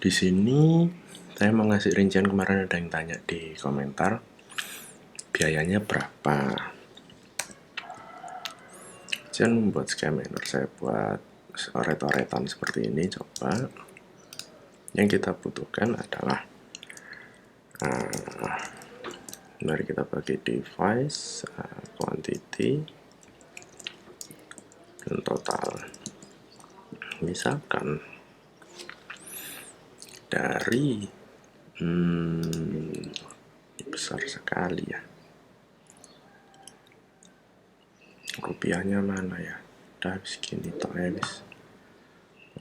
Di sini saya mau ngasih rincian, kemarin ada yang tanya di komentar biayanya berapa. Saya membuat scanner, saya buat oret-oretan seperti ini. Coba yang kita butuhkan adalah mari kita bagi device, quantity, dan total. Misalkan dari besar sekali ya, rupiahnya mana ya, udah habis gini toh habis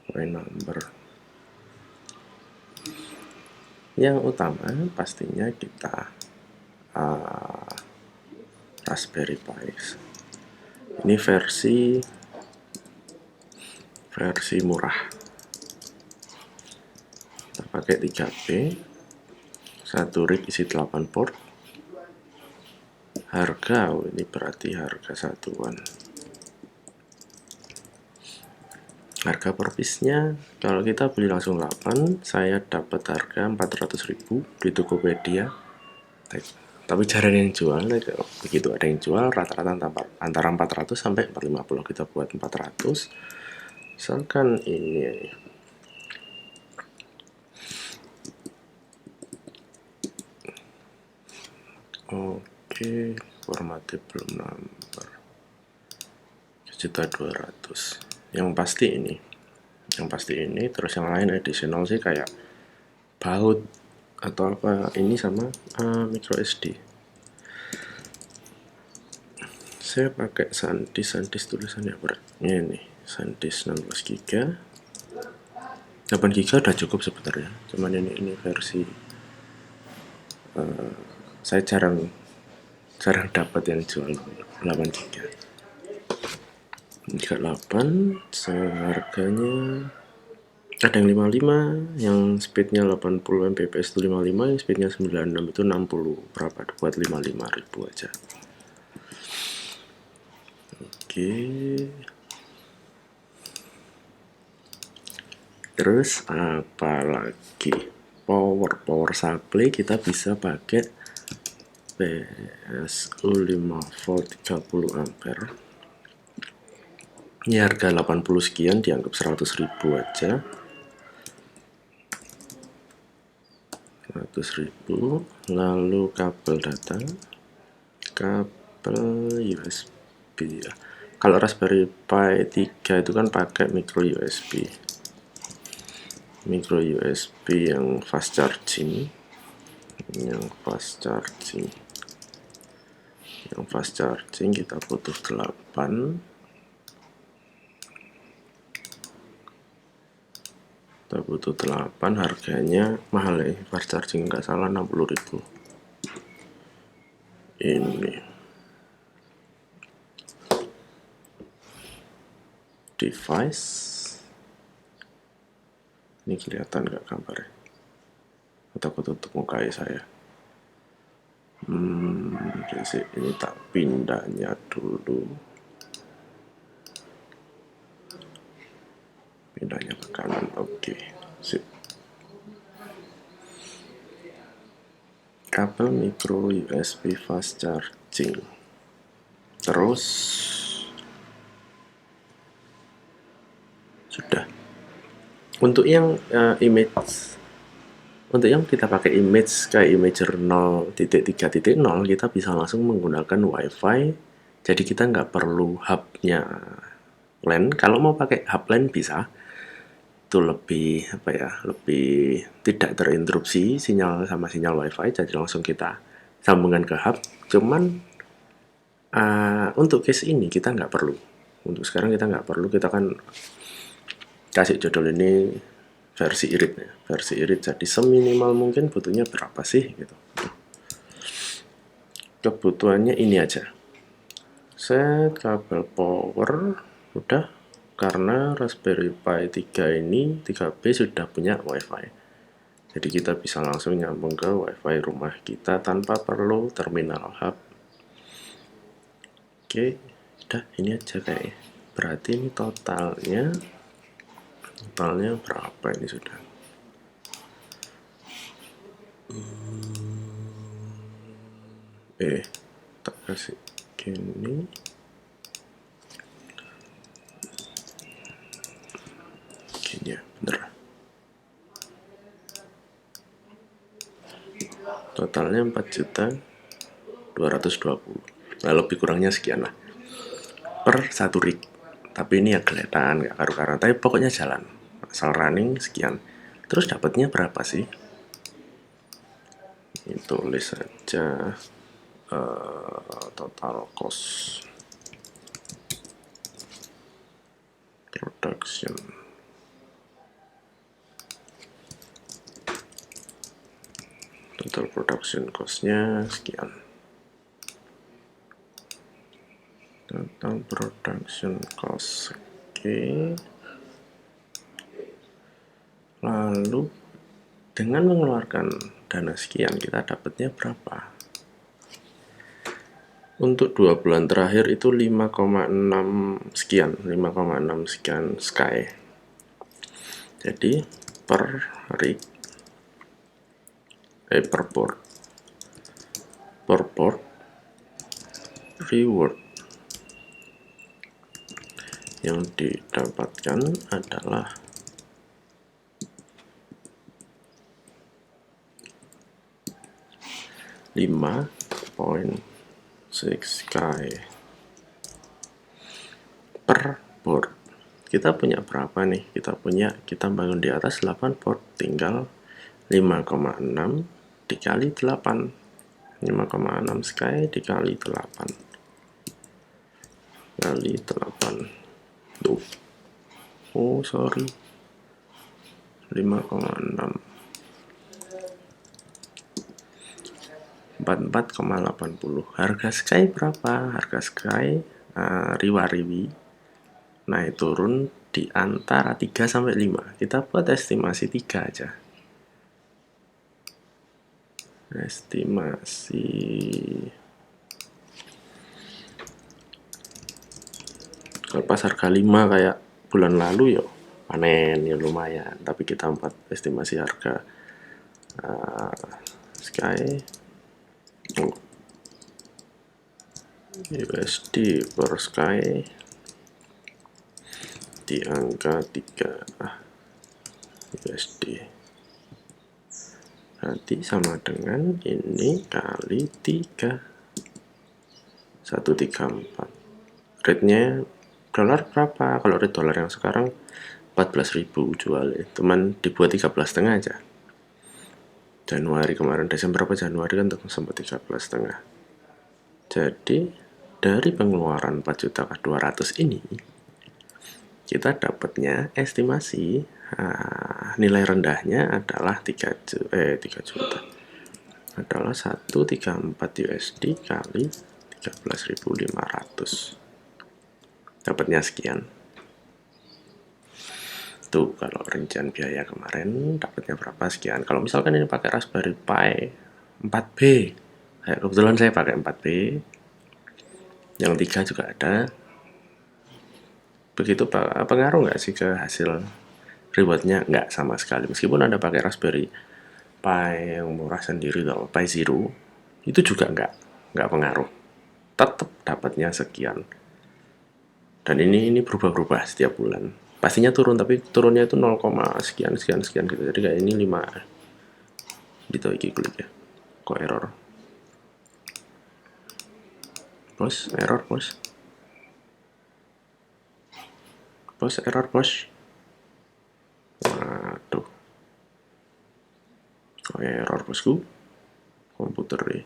pokoknya number. Yang utama pastinya kita Raspberry Pi. Ini versi murah, kita pakai 3B, satu rig isi 8 port. Harga, ini berarti harga satuan. Harga per piece-nya kalau kita beli langsung 8, saya dapat harga 400.000 di Tokopedia. Tapi jarang yang jual, begitu ada yang jual rata-rata antara 400 sampai 450. Kita buat 400. Misalkan ini oke, formatable number 1.200.000. Yang pasti ini, terus yang lain additional sih kayak baut atau apa ini sama micro SD. Saya pakai SanDisk tulisannya beratnya nih, SanDisk 16 GB. 8 GB udah cukup sebenarnya, cuman ini versi saya jarang dapat yang jual 8 GB. 38 harganya ada yang 55, yang speednya 80 Mbps itu 55, yang speednya 96 itu 60. Berapa buat 55.000 aja. Oke. Terus apalagi power supply kita bisa pakai PSU 5 volt 30 ampere. Ini harga 80 sekian, dianggap 100.000 aja. 100.000. Lalu kabel data, kabel USB ya. Kalau Raspberry Pi 3 itu kan pakai micro USB yang fast charging. Yang fast charging kita butuh 8. Kita butuh 8, harganya mahal ya, fast charging nggak salah 60.000. Ini device, ini kelihatan nggak gambarnya atau aku tutup muka saya. Ini tak pindahnya dulu, pindahnya ke kanan. Oke, sip. Kabel micro USB fast charging. Terus sudah. Untuk yang untuk yang kita pakai image kayak imager 0.3.0, kita bisa langsung menggunakan WiFi. Jadi kita nggak perlu hubnya LAN. Kalau mau pakai hub LAN bisa. Itu lebih lebih tidak terinterupsi sinyal sama sinyal WiFi, jadi langsung kita sambungan ke hub. Cuman untuk case ini kita nggak perlu, untuk sekarang kita nggak perlu. Kita kan kasih judul ini versi irit, jadi seminimal mungkin butuhnya berapa sih gitu. Kebutuhannya ini aja, set kabel power udah. Karena Raspberry Pi 3 ini 3B sudah punya WiFi, jadi kita bisa langsung nyambung ke WiFi rumah kita tanpa perlu terminal hub. Oke, udah ini aja kayaknya. Berarti ini totalnya berapa ini sudah? tak kasih gini. Gini ya, bener. Totalnya 4.220.000. Nah, lebih kurangnya sekian lah per satu rig. Tapi ini ya kelihatan nggak karu-karuan, tapi pokoknya jalan asal running sekian. Terus dapatnya berapa sih? Ini tulis saja total cost production. Total production cost-nya sekian. Total production cost. Oke. Lalu dengan mengeluarkan dana sekian kita dapatnya berapa? Untuk 2 bulan terakhir itu 5,6 sekian, 5,6 sekian Sky. Jadi per rig per port reward yang didapatkan adalah 5,6 Sky per port. Kita punya berapa nih? Kita bangun di atas 8 port, tinggal 5,6 dikali 8. 5,6 Sky dikali 8 kali 8. Tuh. Oh, sorry. 5,6 44,80. Harga Sky berapa? Harga Sky riwa-riwi naik turun di antara 3 sampai 5. Kita buat estimasi 3 aja. Estimasi kalau pas harga 5 kayak bulan lalu ya panen ya lumayan, tapi kita buat estimasi harga Sky USD per Sky di angka 3 USD. Nanti sama dengan ini kali 3 134. Rate-nya dolar berapa? Kalau rate dolar yang sekarang 14.000 jualnya, teman dibuat 13,5 aja. Januari kemarin, Desember apa Januari kan sempat 13,5. Jadi dari pengeluaran 4.200.000 ini kita dapatnya estimasi nilai rendahnya adalah 3 juta adalah 134 USD kali 13.500, dapatnya sekian. Tuh, kalau rincian biaya kemarin dapatnya berapa sekian. Kalau misalkan ini pakai Raspberry Pi 4B, kebetulan saya pakai 4B, yang 3 juga ada. Begitu pengaruh nggak sih ke hasil rewardnya? Nggak sama sekali. Meskipun Anda pakai Raspberry Pi yang murah sendiri atau Pi Zero, itu juga nggak pengaruh. Tetap dapatnya sekian. Dan ini berubah-ubah setiap bulan. Pastinya turun, tapi turunnya itu 0, sekian gitu. Jadi kayak ini 5 gitu iki klik ya. Kok error? Bos, error bos. Bos, error bos. Waduh. Kok error bosku? Komputer nih.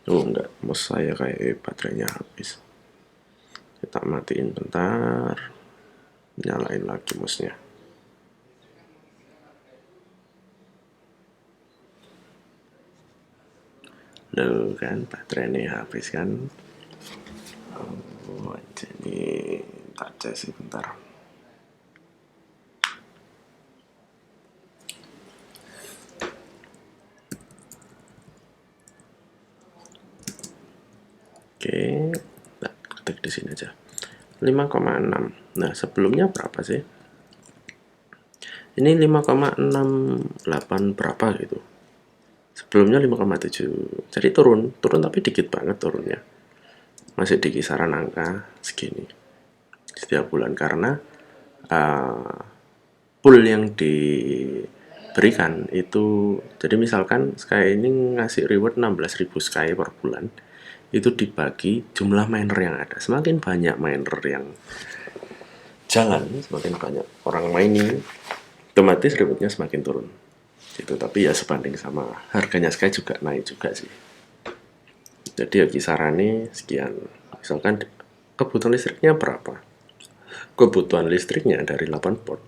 Oh enggak, mouse saya kayak baterainya habis. Kita matiin bentar, nyalain lagi mouse-nya. Loh kan, baterainya habis kan. Oh, jadi tak aja sih bentar. Oke, nah, ketik di sini aja. 5,6. Nah, sebelumnya berapa sih? Ini 5,68 berapa gitu. Sebelumnya 5,7. Jadi turun tapi dikit banget turunnya. Masih di kisaran angka segini setiap bulan karena pool yang diberikan itu, jadi misalkan Sky ini ngasih reward 16.000 Sky per bulan, itu dibagi jumlah miner yang ada. Semakin banyak miner yang jalan, semakin banyak orang mining, otomatis rewardnya semakin turun gitu. Tapi ya sebanding sama harganya Sky juga naik juga sih. Jadi ya kisarannya sekian. Misalkan kebutuhan listriknya berapa? Kebutuhan listriknya dari 8 port,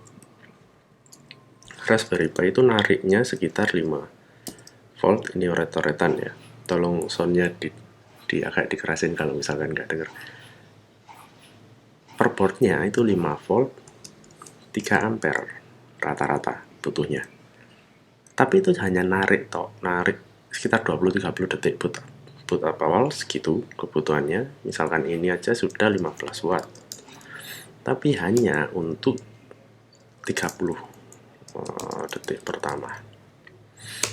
Raspberry Pi itu nariknya sekitar 5 volt. Ini oret-oretan ya, tolong soundnya di agak dikerasin kalau misalkan nggak denger. Per portnya itu 5 volt 3 ampere rata-rata butuhnya, tapi itu hanya narik sekitar 20-30 detik boot up awal, segitu kebutuhannya. Misalkan ini aja sudah 15 watt, tapi hanya untuk 30 detik pertama.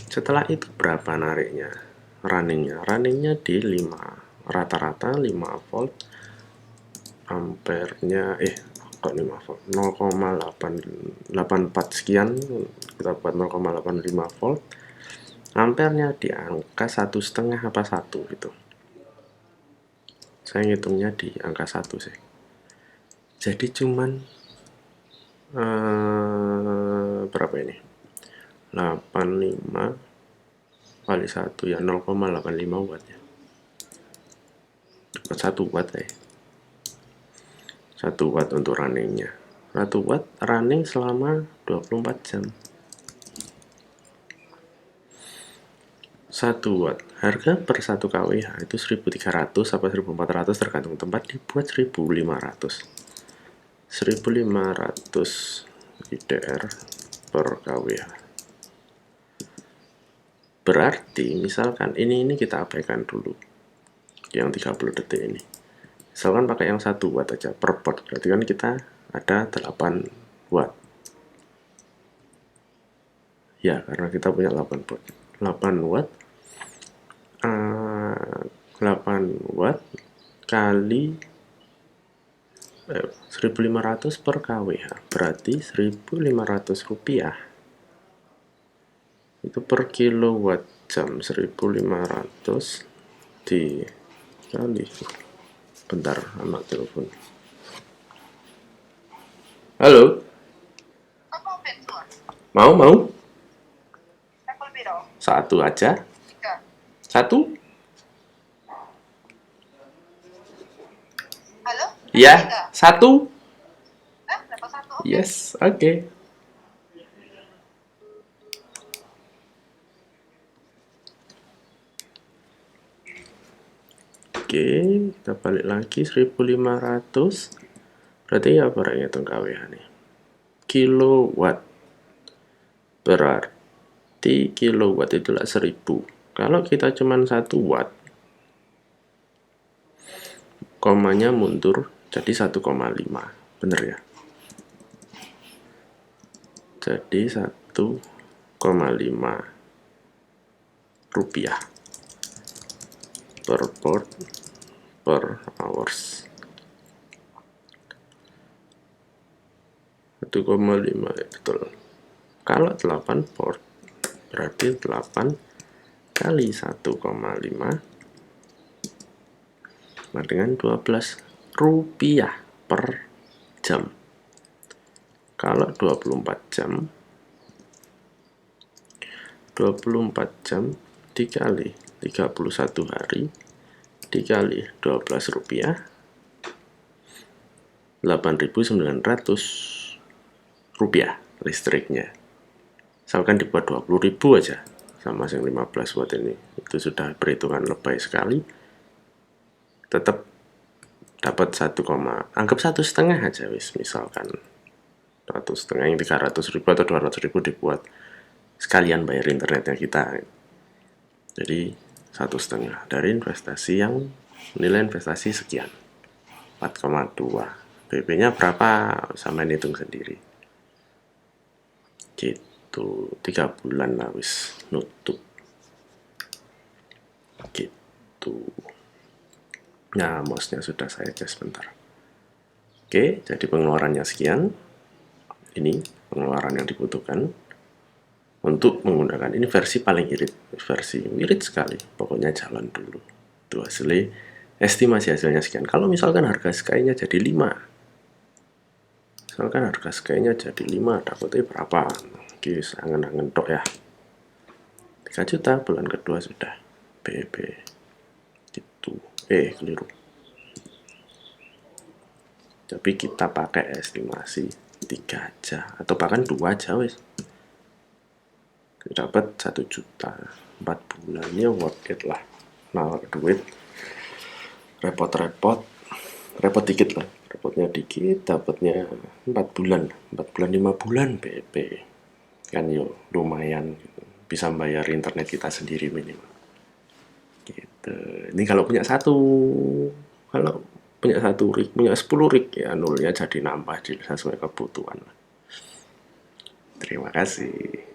Setelah itu berapa nariknya? Runningnya di 5, rata-rata 5 volt ampernya kok 5 volt, 0,884 sekian, kita buat 0,85 volt. Ampernya di angka 1,5 apa 1 gitu. Saya ngitungnya di angka 1 sih. Jadi cuman berapa ini? 85 kali 1 ya 0,85 watt ya. 1 watt ya. 1 watt untuk runningnya. 1 watt running selama 24 jam. 1 watt harga per 1 kWh itu 1300 sampai 1400 tergantung tempat, dibuat 1500 IDR per kWh. Berarti misalkan ini kita abaikan dulu yang 30 detik ini. Misalkan pakai yang 1 watt aja per port, berarti kan kita ada 8 watt. Ya, karena kita punya 8 port. 8 watt 8 watt kali 1500 per kWh, berarti 1500 rupiah itu per kilowatt jam. 1500 dikali, bentar anak telepon. Halo, mau satu aja, satu. Halo? Ya, satu. Yes, oke. Oke, kita balik lagi 1500. Berarti ya barang hitung KWH nih. Kilowatt. Berarti kilowatt itu lah 1000. Kalau kita cuman 1 watt, komanya mundur jadi 1,5. Bener ya? Jadi 1,5 rupiah per port per hours. 1,5 betul. Kalau 8 port berarti 8 kali 1,5 dengan 12 rupiah per jam. Kalau 24 jam dikali 31 hari dikali 12 rupiah, 8.900 rupiah listriknya. Misalkan dibuat 20.000 aja sama yang 15 watt ini, itu sudah perhitungan lebay sekali. Tetap dapat 1, anggap 1,5 aja wis, misalkan 1,5 yang 300.000 atau 200.000 dibuat sekalian bayar internetnya kita. Jadi 1,5 dari investasi yang nilai investasi sekian, 4,2 BP-nya berapa, sama hitung sendiri. Gitu, 3 bulan lah wis nutup. Gitu. Nah, mouse-nya sudah saya cek sebentar. Oke, jadi pengeluarannya sekian. Ini pengeluaran yang dibutuhkan untuk menggunakan ini versi paling irit sekali. Pokoknya jalan dulu. Itu hasilnya, estimasi hasilnya sekian. Kalau misalkan harga Sky-nya jadi 5, misalkan harga Sky-nya jadi 5, dapatnya berapa? Oke, angen-angen tok ya. 3 juta bulan kedua sudah BB. Gitu. Keliru. Tapi kita pakai estimasi 3 aja atau bahkan 2 aja wes. Dapat 1 juta 4 bulannya, worth it lah. Nah, duit repot dikit lah, repotnya dikit, dapatnya 4 bulan 5 bulan BP kan, yo lumayan gitu. Bisa bayar internet kita sendiri minimal gitu. Ini kalau punya satu rig, punya 10 rig ya nolnya jadi nambah sesuai kebutuhan. Terima kasih.